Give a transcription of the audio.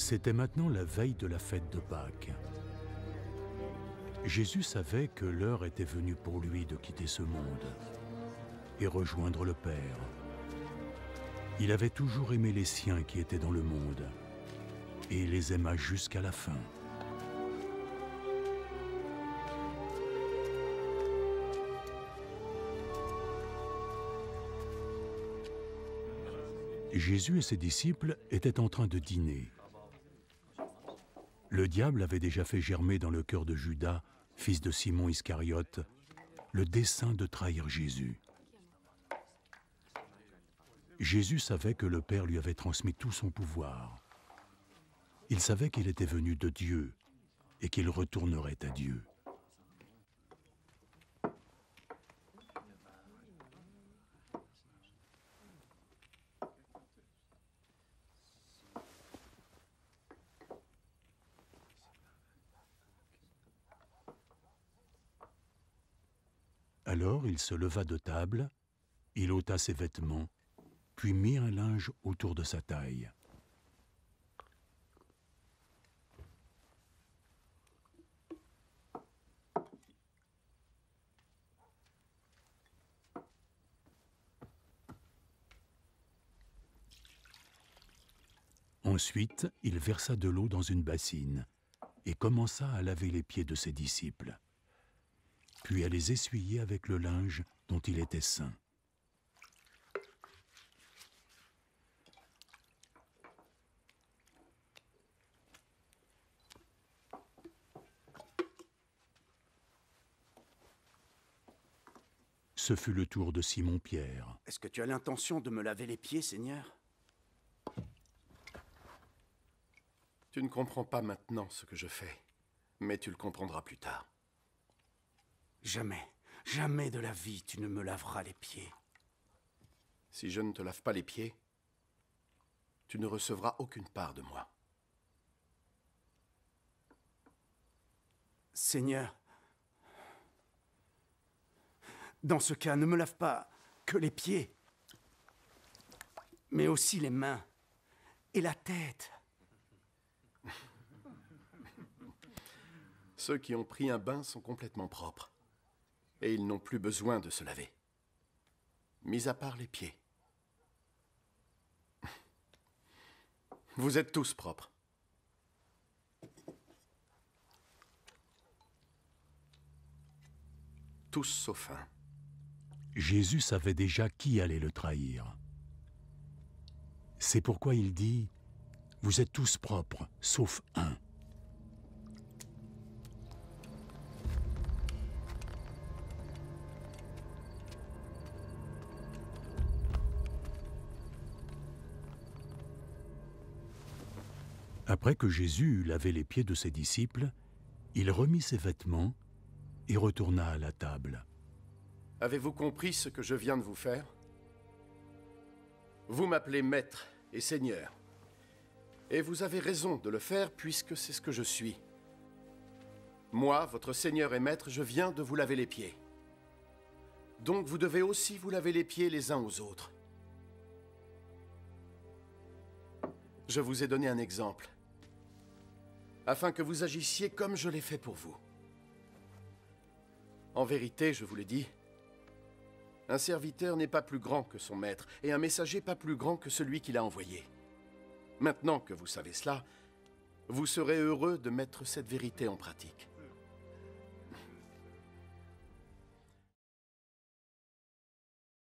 C'était maintenant la veille de la fête de Pâques. Jésus savait que l'heure était venue pour lui de quitter ce monde et rejoindre le Père. Il avait toujours aimé les siens qui étaient dans le monde et les aima jusqu'à la fin. Jésus et ses disciples étaient en train de dîner. Le diable avait déjà fait germer dans le cœur de Judas, fils de Simon Iscariote, le dessein de trahir Jésus. Jésus savait que le Père lui avait transmis tout son pouvoir. Il savait qu'il était venu de Dieu et qu'il retournerait à Dieu. Alors il se leva de table, il ôta ses vêtements, puis mit un linge autour de sa taille. Ensuite, il versa de l'eau dans une bassine et commença à laver les pieds de ses disciples, puis à les essuyer avec le linge dont il était saint. Ce fut le tour de Simon-Pierre. Est-ce que tu as l'intention de me laver les pieds, Seigneur? Tu ne comprends pas maintenant ce que je fais, mais tu le comprendras plus tard. Jamais, jamais de la vie tu ne me laveras les pieds. Si je ne te lave pas les pieds, tu ne recevras aucune part de moi. Seigneur, dans ce cas, ne me lave pas que les pieds, mais aussi les mains et la tête. Ceux qui ont pris un bain sont complètement propres, et ils n'ont plus besoin de se laver, mis à part les pieds. Vous êtes tous propres. Tous sauf un. Jésus savait déjà qui allait le trahir. C'est pourquoi il dit « Vous êtes tous propres, sauf un ». Après que Jésus eut lavé les pieds de ses disciples, il remit ses vêtements et retourna à la table. Avez-vous compris ce que je viens de vous faire? Vous m'appelez Maître et Seigneur. Et vous avez raison de le faire puisque c'est ce que je suis. Moi, votre Seigneur et Maître, je viens de vous laver les pieds. Donc vous devez aussi vous laver les pieds les uns aux autres. Je vous ai donné un exemple, afin que vous agissiez comme je l'ai fait pour vous. En vérité, je vous le dis, un serviteur n'est pas plus grand que son maître, et un messager pas plus grand que celui qui l'a envoyé. Maintenant que vous savez cela, vous serez heureux de mettre cette vérité en pratique.